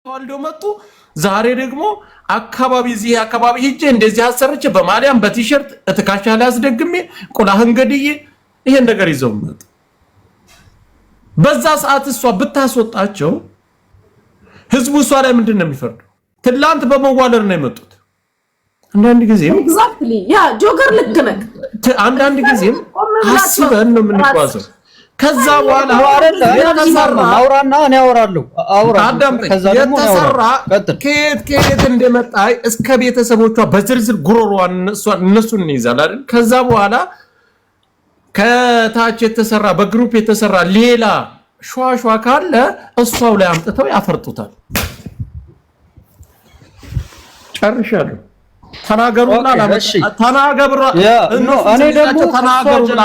ወልዶ መጡ ዛሬ ደግሞ አካባቢ እዚህ አካባቢ ሄጄ እንደዚህ አሰርቼ በማሊያም በቲሸርት እትካቻ ላይ አስደግሜ ቁላህን ገድዬ ይሄን ነገር ይዘው መጡ። በዛ ሰዓት እሷ ብታስወጣቸው ህዝቡ እሷ ላይ ምንድነው የሚፈርደው? ትላንት በመዋለር ነው የመጡት። አንዳንድ ጊዜም ኤግዛክትሊ ያ ጆከር ልክ ነህ። አንዳንድ ጊዜም አስበን ነው የምንጓዘው። ከዛ በኋላ አውራና እኔ አወራለሁ ከዛ ደግሞ ከየት እንደመጣ እስከ ቤተሰቦቿ በዝርዝር ጉሮሮዋን እነሱን እንይዛለን አይደል? ከዛ በኋላ ከታች የተሰራ በግሩፕ የተሰራ ሌላ ሸዋሸዋ ካለ እሷው ላይ አምጥተው ያፈርጡታል። ጨርሻለሁ። ተናገሩና ተናገሩና እኔ ደግሞ ተናገሩና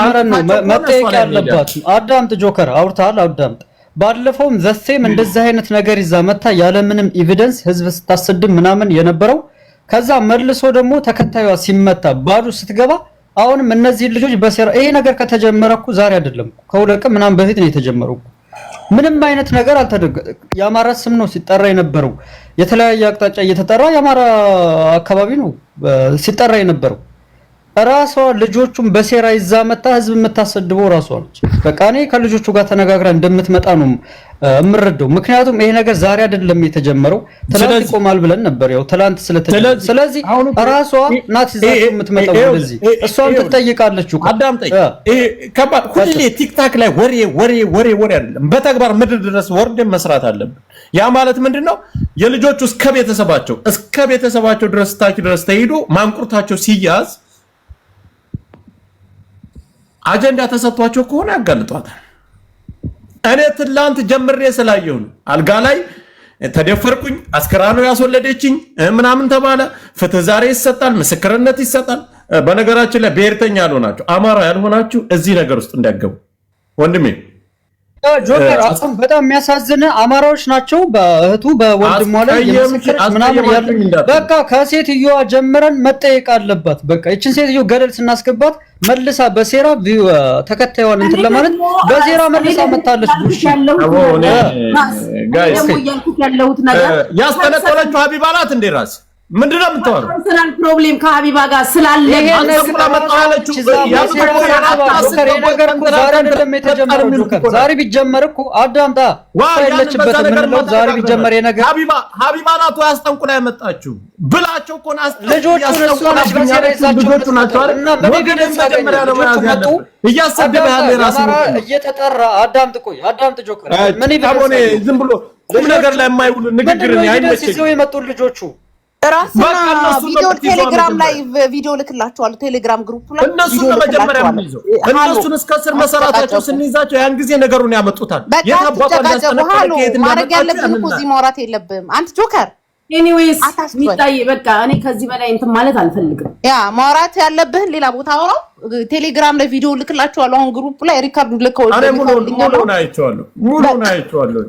መጠየቅ ያለባት አዳምጥ። ጆከር አውርታል አዳምጥ። ባለፈውም ዘሴም እንደዚህ አይነት ነገር ይዛ መታ ያለ ምንም ኤቪደንስ ህዝብ ስታሰድም ምናምን የነበረው ከዛ መልሶ ደግሞ ተከታዩዋ ሲመታ ባዱ ስትገባ አሁንም እነዚህ ልጆች በሰራ ይሄ ነገር ከተጀመረኩ ዛሬ አይደለም ከሁለት ቀን ምናምን በፊት ነው የተጀመረው። ምንም አይነት ነገር አልተደረገ። የአማራ ስም ነው ሲጠራ የነበረው። የተለያየ አቅጣጫ እየተጠራ የአማራ አካባቢ ነው ሲጠራ የነበረው። ራሷ ልጆቹን በሴራ ይዛ መጣ ህዝብ የምታሰድበው ራሷ ነች። በቃ እኔ ከልጆቹ ጋር ተነጋግራ እንደምትመጣ ነው እምረዳው። ምክንያቱም ይሄ ነገር ዛሬ አይደለም የተጀመረው። ትላንት ይቆማል ብለን ነበር ያው ትላንት ስለተጀመረ። ስለዚህ ራሷ ናት ይዛችሁ የምትመጣው ወደዚህ እሷም ትጠይቃለች እኮ። አዳምጠኝ። ይሄ ከባድ ሁሌ ቲክታክ ላይ ወሬ አይደለም፣ በተግባር ምድር ድረስ ወርደን መስራት አለብን። ያ ማለት ምንድነው? የልጆቹ እስከ ቤተሰባቸው ድረስ ታች ድረስ ተሄዶ ማንቁርታቸው ሲያዝ አጀንዳ ተሰጥቷቸው ከሆነ ያጋልጧታል። እኔ ትላንት ጀምሬ ስላየሁ ነው። አልጋ ላይ ተደፈርኩኝ፣ አስከራኑ ያስወለደችኝ ምናምን ተባለ። ፍትህ ዛሬ ይሰጣል፣ ምስክርነት ይሰጣል። በነገራችን ላይ ብሔርተኛ ያልሆናችሁ አማራ ያልሆናችሁ እዚህ ነገር ውስጥ እንዳይገቡ ወንድሜ። ጆከር አሁን በጣም የሚያሳዝን አማራዎች ናቸው። በእህቱ በወንድሟ ላይ ምናምን ያሉ በቃ ከሴትዮዋ ጀምረን መጠየቅ አለባት። በቃ እቺን ሴትዮ ገደል ስናስገባት መልሳ በሴራ ተከታዩን እንትን ለማለት በሴራ መልሳ መታለች። ያስተነቆለችው ሀቢባ ናት እንዴ? ራስ ምንድነው የምታወራው? ፐርሰናል ፕሮብሌም ከሀቢባ ጋር ስላለ ዛሬ ቢጀመር እኮ አዳምጣ ያለችበት ምንለው ዛሬ ቢጀመር የነገር ሀቢባ ናት ያስጠንቁላ ያመጣችሁ ብላቸው እኮ ልጆቹ ናቸው እና በኤቪደንስ መጀመሪያ ነው ማለት ያለው። እያሰደበ ያለ ራስ እየተጠራ አዳምጥ ጆከር ምን ይባል ዝም ብሎ ቁም ነገር ላይ የማይውል ንግግርን አይመችም። የመጡ ልጆቹ ራስና ቪዲዮ ቴሌግራም ላይ ቪዲዮ ልክላችኋለሁ። ቴሌግራም ግሩፕ ላይ እነሱ መጀመሪያ ምን ይዘው እነሱን እስከ ስር መሰራታቸው ስንይዛቸው ያን ጊዜ ነገሩን ያመጡታል። የታባቱ ያስተነቀለ ከየት ማድረግ ያለብን እኮ እዚህ ማውራት የለብንም። አንተ ጆከር ኤኒዌይስ ሚታይ በቃ እኔ ከዚህ በላይ እንትን ማለት አልፈልግም። ያ ማውራት ያለብህን ሌላ ቦታ አውራው። ቴሌግራም ላይ ቪዲዮ ልክላችኋለሁ። አሁን ግሩፕ ላይ ሪካርድ ልከው ሙሉውን አይቼዋለሁ።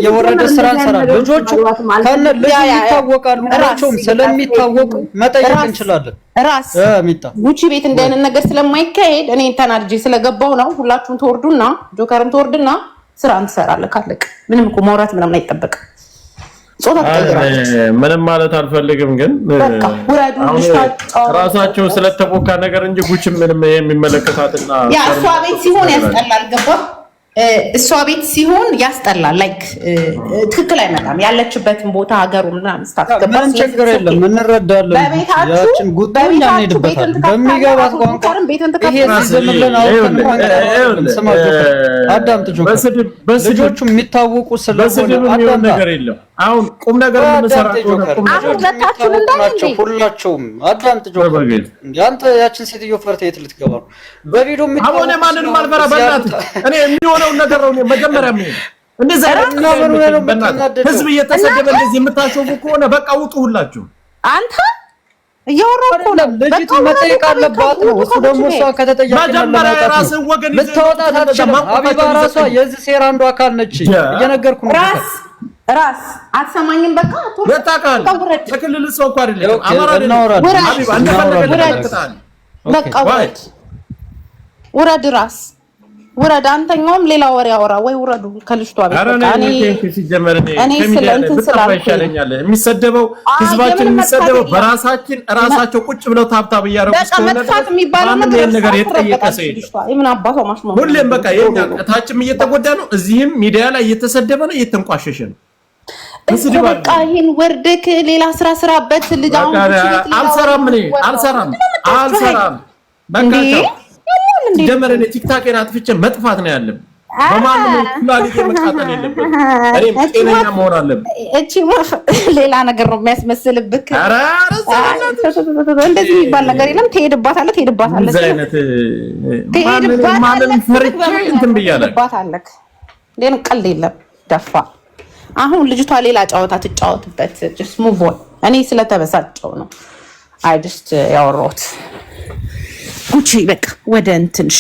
የወረደ ስራ እንሰራለን። ልጆቹ ከነ ልጅ ይታወቃሉ። ልጆቹም ስለሚታወቁ መጠየቅ እንችላለን። ራስ ጉቺ ቤት እንደ አይነት ነገር ስለማይካሄድ እኔ ተናድጄ ስለገባው ነው። ሁላችሁም ተወርዱና ጆከርም ተወርድና ስራ እንሰራለን። ካለቀ ምንም እኮ ማውራት ምንም አይጠበቅም። ጾታ ተቀይራለች። ምንም ማለት አልፈልግም፣ ግን ራሳቸው ስለተቦካ ነገር እንጂ ጉቺ ምንም የሚመለከታትና ያ እሷ ቤት ሲሆን ያስጠላል። ገባ? እሷ ቤት ሲሆን ያስጠላል። ላይክ ትክክል አይመጣም። ያለችበትን ቦታ ሀገሩን ምናምን ስታስገባ ምን ችግር የለም፣ እንረዳለን። ያችን ጉዳይ ያንሄድበታል በሚገባት ቋንቋ። ይሄ ዘመለን አውጥተን ስማጆ አዳምጥ ጆከር ልጆቹ የሚታወቁ ስለሆነ አዳምጥ ነገር የለም። አሁን ቁም ነገር የምንሰራ ሁላቸውም አዳምጥ ጆከር። ያንተ ያችን ሴትዮ ፈርተ የት ልትገባ ነው? በቪዲዮ አሁን ማንንም አልፈራ በእናትህ እኔ የሚሆነውን ነገር ነው መጀመሪያ ምን እንደዛ ህዝብ እየተሰደበ እንደዚህ የምታሾፉ ከሆነ በቃ ውጡ ሁላችሁ። አንተ እያወራሁ እኮ ነው። ልጅቱ መጠየቅ አለባት ነው። እሱ ደግሞ እሷ ከተጠየቀ መጀመሪያ ራስህ ወገን ልትወጣት አትችልም። ሀቢባ ራሷ የዚህ ሴራ አንዷ አካል ነች። እየነገርኩ ነው። ራስ አትሰማኝም? በቃ ወጣቃል ተክልል ሰው እኮ አይደለም አማራ አይደለም። ሀቢባ እንደፈለገ ተከታተል። በቃ ውረድ ራስ ውረድ። አንተኛውም ሌላ ወሬ አወራ ወይ ውረዱ ከልጅቷ ቤት። እኔ ስለ እንትን ስላልኩኛል የሚሰደበው ህዝባችን የሚሰደበው ራሳቸው ቁጭ ብለው ታብታብ እያደረጉ ስለሆነ መጥፋት የሚባለው ነገር የተጠየቀ ሰው ምን አባቷ ማሽማማ ሁሌም በቃ የኛ ታችም እየተጎዳ ነው፣ እዚህም ሚዲያ ላይ እየተሰደበ ነው፣ እየተንቋሸሸ ነው። በቃ ይሄን ወርደክ ሌላ ስራበት ልጅ አሁን አልሰራም በቃ ጀመረን ቲክታክን አጥፍቼ መጥፋት ነው ያለብኝ። በማንም ኩላሊት መቃጠል የለብኝ። እኔም ጤነኛ መሆን አለብኝ። እቺ ሌላ ነገር ነው የሚያስመስልብክ። እንደዚህ የሚባል ነገር የለም። ትሄድባታለህ ማንም ፈርቼ እንትን ብያለሁ። ሌላ ቀልድ የለም። ደፋ አሁን ልጅቷ ሌላ ጨዋታ ትጫወትበት። just move on። እኔ ስለተበሳጨው ነው I just ያወራሁት። ጉቺ በቃ ወደ እንትንሽ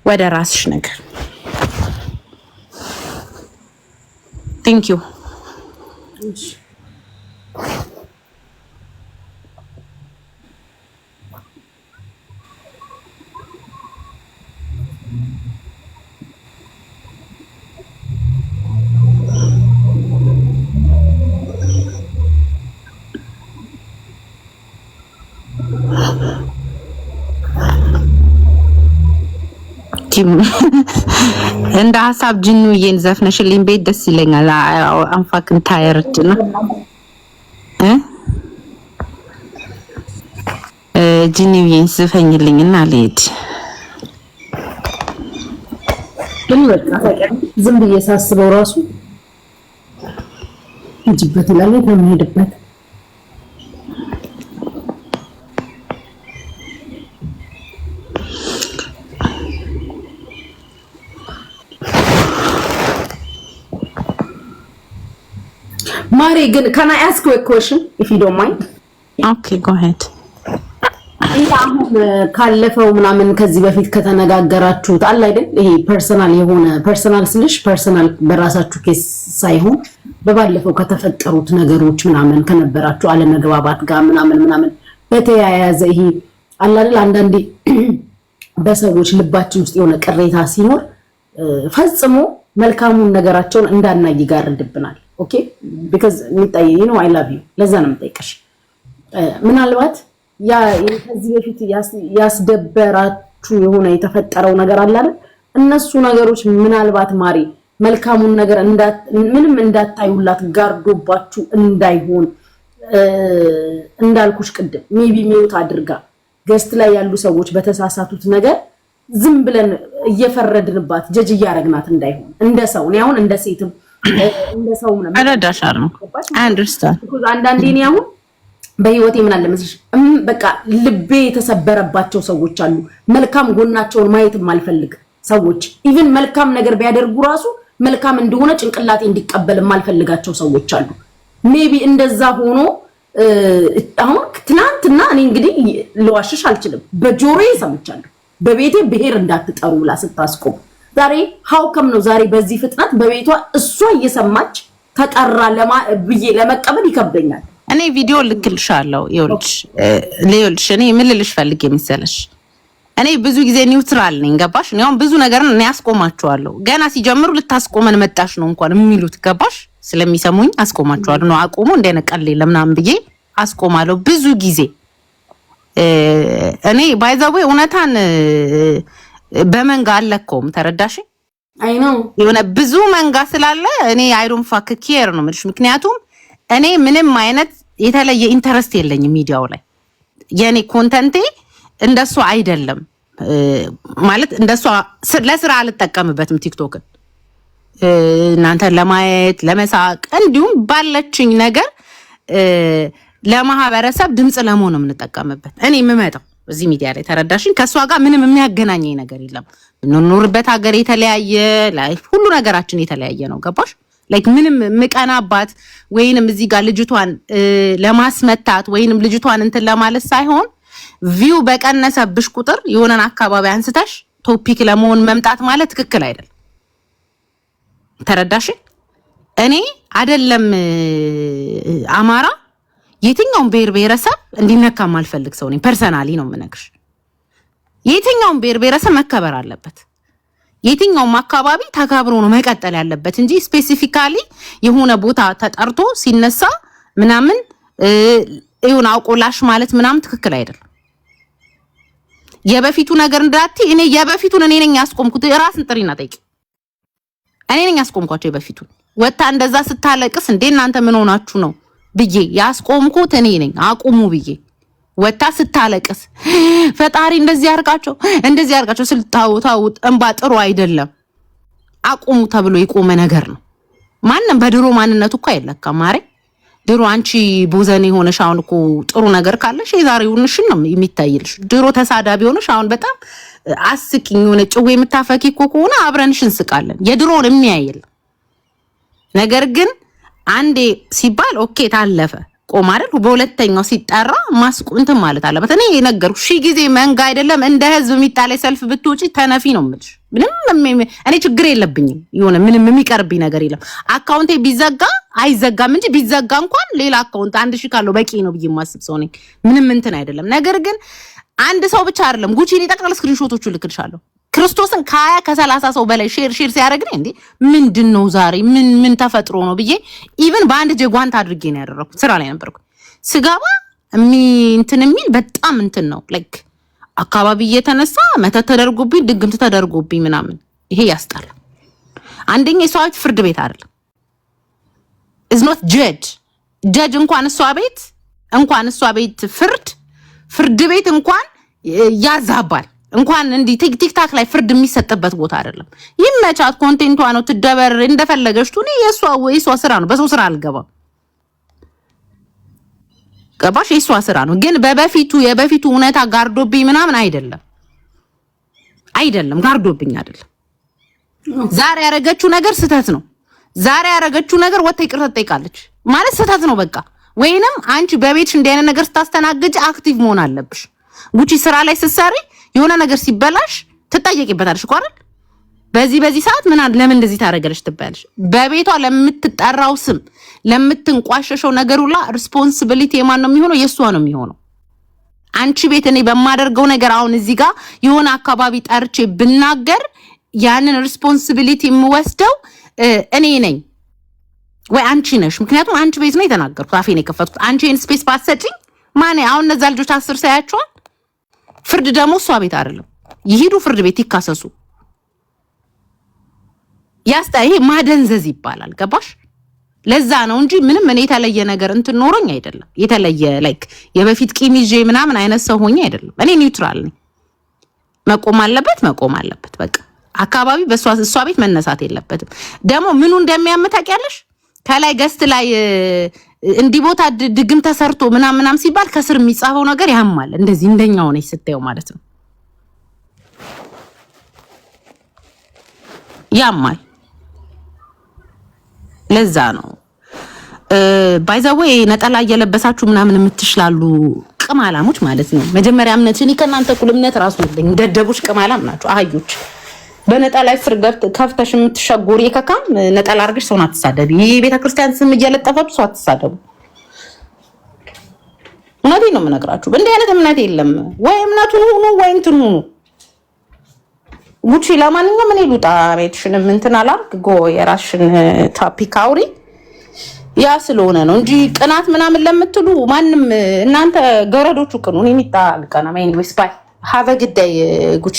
ወደ ራስሽ ነገር thank you እንደ ሐሳብ ጅኑዬን ዘፍነሽልኝ ቤት ደስ ይለኛል። አንፋክን ታየርድና ጅኑዬን ዘፈኝልኝና ልሂድ። ግን በቃ ዝም ብዬ ሳስበው ራሱ እጅበት ላይ ነው የሚሄድበት። Mari, can I ask you a question if you don't mind? Okay, go ahead. ካለፈው ምናምን ከዚህ በፊት ከተነጋገራችሁት አለ አይደል? ይሄ ፐርሰናል የሆነ ፐርሰናል ስልሽ ፐርሰናል በራሳችሁ ኬስ ሳይሆን በባለፈው ከተፈጠሩት ነገሮች ምናምን ከነበራችሁ አለመግባባት ጋር ምናምን በተያያዘ ይሄ አለ አይደል? አንዳንዴ በሰዎች ልባችን ውስጥ የሆነ ቅሬታ ሲኖር ፈጽሞ መልካሙን ነገራቸውን እንዳናይ ይጋርድብናል። ኦኬ because ሚጣይ I love you ለዛ ነው የምጠይቅሽ። ምናልባት ያ ከዚህ በፊት ያስደበራችሁ የሆነ የተፈጠረው ነገር አለ አይደል? እነሱ ነገሮች ምናልባት ማሪ መልካሙን ነገር ምንም እንዳታዩላት ጋርዶባችሁ እንዳይሆን እንዳልኩሽ ቅድም ሜቢ ሚውት አድርጋ ገስት ላይ ያሉ ሰዎች በተሳሳቱት ነገር ዝም ብለን እየፈረድንባት ጀጅ እያረግናት እንዳይሆን እንደ ሰው ነው አሁን እንደ ሴትም እንደ ሰው ነው አረዳሻለሁ። I understand because አንዳንዴ ነው አሁን በህይወቴ ምን አለ መስልሽ በቃ ልቤ የተሰበረባቸው ሰዎች አሉ። መልካም ጎናቸውን ማየት ማልፈልግ ሰዎች ኢቭን መልካም ነገር ቢያደርጉ ራሱ መልካም እንደሆነ ጭንቅላቴ እንዲቀበል ማልፈልጋቸው ሰዎች አሉ። ሜቢ እንደዛ ሆኖ አሁን ትናንትና እኔ እንግዲህ ለዋሽሽ አልችልም በጆሮዬ ሰምቻለሁ። በቤቴ ብሄር እንዳትጠሩ ብላ ስታስቆም ዛሬ how come ነው ዛሬ በዚህ ፍጥነት በቤቷ እሷ እየሰማች ተቀራ ብዬ ለመቀበል ይከብደኛል። እኔ ቪዲዮ ልክልሻለሁ። ይኸውልሽ እኔ ምን ልልሽ ፈልጌ መሰለሽ እኔ ብዙ ጊዜ ኒውትራል ነኝ ገባሽ? እኔ አሁን ብዙ ነገር እኔ አስቆማቸዋለሁ። ገና ሲጀምሩ ልታስቆመን መጣሽ ነው እንኳን የሚሉት ገባሽ? ስለሚሰሙኝ አስቆማቸዋለሁ ነው አቆሙ እንደነቀል ለምናም ብዬ አስቆማለሁ ብዙ ጊዜ። እኔ ባይ ዘ ዌይ እውነታን በመንጋ አለከውም ተረዳሽ? አይ ነው የሆነ ብዙ መንጋ ስላለ እኔ አይ ዶንት ፋክ ኬር ነው የምልሽ። ምክንያቱም እኔ ምንም አይነት የተለየ ኢንተረስት የለኝም ሚዲያው ላይ። የኔ ኮንተንቴ እንደሱ አይደለም ማለት እንደሱ ለስራ አልጠቀምበትም ቲክቶክን እናንተን ለማየት ለመሳቅ እንዲሁም ባለችኝ ነገር ለማህበረሰብ ድምጽ ለመሆን ነው የምንጠቀምበት። እኔ የምመጣው እዚህ ሚዲያ ላይ ተረዳሽኝ። ከሷ ጋር ምንም የሚያገናኘኝ ነገር የለም። እንኖርበት ሀገር የተለያየ ላይፍ ሁሉ ነገራችን የተለያየ ነው ገባሽ? ላይክ ምንም ምቀናባት ወይንም እዚህ ጋር ልጅቷን ለማስመታት ወይንም ልጅቷን እንትን ለማለት ሳይሆን ቪው በቀነሰብሽ ቁጥር የሆነን አካባቢ አንስተሽ ቶፒክ ለመሆን መምጣት ማለት ትክክል አይደለም። ተረዳሽ? እኔ አይደለም አማራ የትኛውም ብሔር ብሔረሰብ እንዲነካ ማልፈልግ ሰው ነኝ። ፐርሰናሊ ነው የምነግርሽ። የትኛውም ብሔረሰብ መከበር አለበት። የትኛውም አካባቢ ተከብሮ ነው መቀጠል ያለበት እንጂ ስፔሲፊካሊ የሆነ ቦታ ተጠርቶ ሲነሳ ምናምን ይሁን አውቆላሽ ማለት ምናምን ትክክል አይደለም። የበፊቱ ነገር እንዳትዪ እኔ የበፊቱን እኔ ነኝ ያስቆምኩት። ራስን ጥሪና ጠይቂ። እኔ ነኝ ያስቆምኳቸው የበፊቱን። ወጣ እንደዛ ስታለቅስ እንዴ እናንተ ምን ሆናችሁ ነው ብዬ ያስቆምኩት እኔ ነኝ። አቁሙ ብዬ ወጣ ስታለቅስ ፈጣሪ እንደዚህ ያርጋቸው ስልታው እንባ ጥሩ አይደለም አቁሙ ተብሎ የቆመ ነገር ነው። ማንንም በድሮ ማንነቱ እኮ አይለካም። ማሬ ድሮ አንቺ ቦዘኔ ሆነሽ አሁን እኮ ጥሩ ነገር ካለሽ የዛሬውንሽን ነው የሚታይልሽ። ድሮ ተሳዳቢ ሆነሽ አሁን በጣም አስቂኝ ሆነ ጭው የምታፈቂ እኮ ከሆነ አብረንሽ እንስቃለን። የድሮውን የሚያይል ነገር ግን አንዴ ሲባል ኦኬ ታለፈ ቆም አይደል? በሁለተኛው ሲጠራ ማስቁንት ማለት አለበት። እኔ የነገርኩሽ ሺ ጊዜ መንጋ አይደለም እንደ ህዝብ የሚጣላይ ሰልፍ ብትወጪ ተነፊ ነው የምልሽ። ምንም እኔ ችግር የለብኝም። የሆነ ምንም የሚቀርብኝ ነገር የለም። አካውንቴ ቢዘጋ አይዘጋም እንጂ ቢዘጋ እንኳን ሌላ አካውንት 1000 ካለው በቂ ነው ብዬ የማስብ ሰው ነኝ። ምንም እንትን አይደለም። ነገር ግን አንድ ሰው ብቻ አይደለም ጉቺን ይጠቅላል ስክሪንሾቶቹ ልክልሻለሁ። ክርስቶስን ከ20 ከ30 ሰው በላይ ሼር ሲያደርግ ነው እንዴ ምንድነው ዛሬ ምን ተፈጥሮ ነው ብዬ ኢቭን በአንድ ጀጓንት አድርጌ ነው ያደረኩት። ስራ ላይ ነበርኩ። ስጋባ እንትን የሚል በጣም እንትን ነው ላይክ አካባቢ እየተነሳ መተት ተደርጎብኝ ድግምት ተደርጎብኝ ምናምን ይሄ ያስጠላል። አንደኛ የሰው ቤት ፍርድ ቤት አይደለም። is not judge እንኳን እሷ ቤት ፍርድ ቤት እንኳን ያዛባል። እንኳን እንዲ ቲክታክ ላይ ፍርድ የሚሰጥበት ቦታ አይደለም። ይመቻት፣ ኮንቴንቷ ነው፣ ትደበር እንደፈለገች ቱኒ የሷ ስራ ነው። በሰው ስራ አልገባም። ገባሽ? የሷ ስራ ነው። ግን የበፊቱ እውነታ ጋርዶብኝ ምናምን አይደለም ጋርዶብኝ አይደለም። ዛሬ ያረገችው ነገር ስህተት ነው። ዛሬ ያረገችው ነገር ወጥታ ይቅርታ ትጠይቃለች ማለት ስህተት ነው በቃ። ወይንም አንቺ በቤትሽ እንደ አይነት ነገር ስታስተናግጂ አክቲቭ መሆን አለብሽ። ጉቺ ስራ ላይ ስትሰሪ የሆነ ነገር ሲበላሽ ትጠየቂበታለሽ እኮ አይደል? በዚህ ሰዓት ለምን እንደዚህ ታደርጋለሽ ትባያለሽ። በቤቷ ለምትጠራው ስም ለምትንቋሸሸው ነገር ሁላ ሪስፖንሲቢሊቲ የማን ነው የሚሆነው? የሷ ነው የሚሆነው። አንቺ ቤት እኔ በማደርገው ነገር አሁን እዚህ ጋር የሆነ አካባቢ ጠርቼ ብናገር ያንን ሪስፖንሲቢሊቲ የምወስደው እኔ ነኝ ወይ አንቺ ነሽ? ምክንያቱም አንቺ ቤት ነው የተናገርኩት፣ አፌን የከፈትኩት። አንቺ ይሄን ስፔስ ባትሰጪኝ ማን አሁን እነዛ ልጆች 10 ሳያቸዋል። ፍርድ ደግሞ እሷ ቤት አይደለም፣ ይሄዱ ፍርድ ቤት ይካሰሱ። ይሄ ማደንዘዝ ይባላል። ገባሽ? ለዛ ነው እንጂ ምንም እኔ የተለየ ነገር እንትን ኖሮኝ አይደለም። የተለየ ላይክ የበፊት ቂም ይዤ ምናምን አይነት ሰው ሆኜ አይደለም። እኔ ኒውትራል ነኝ። መቆም አለበት በቃ። አካባቢ እሷ ቤት መነሳት የለበትም። ደግሞ ምኑ እንደሚያም ታውቂያለሽ? ከላይ ገስት ላይ እንዲህ ቦታ ድግም ተሰርቶ ምናምን ሲባል ከስር የሚጻፈው ነገር ያማል። እንደዚህ እንደኛው ነኝ ስታየው ማለት ነው ያማል። ለዛ ነው ባይዘው ነጠላ እየለበሳችሁ ምናምን የምትሽላሉ ቅማላሞች ማለት ነው። መጀመሪያ እምነትሽን ከናንተ እኩል እምነት ራሱ እንደኝ ደደቦች ቅማላም ናችሁ አህዮች። በነጠላ ስር ከፍተሽ የምትሸጎሪ ከካም ነጠላ አርግሽ ሰውን አትሳደቢ። ይሄ ቤተክርስቲያን ስም እየለጠፋችሁ ሰው አትሳደቡ። እውነቴን ነው የምነግራችሁ። እንዲህ አይነት እምነት የለም። ወይ እምነቱን ሁኑ ወይ እንትን ሁኑ። ጉቺ ለማንኛውም እኔ ልውጣ። ቤትሽን እንትን አላርግ ጎ የራስሽን ቶፒክ አውሪ። ያ ስለሆነ ነው እንጂ ቅናት ምናምን ለምትሉ ማንም እናንተ ገረዶቹ ቅኑ። እኔ ሚጣ ልቀና ማይኒ ዌስፓይ ሃቭ አ ጉድ ዴይ ጉቺ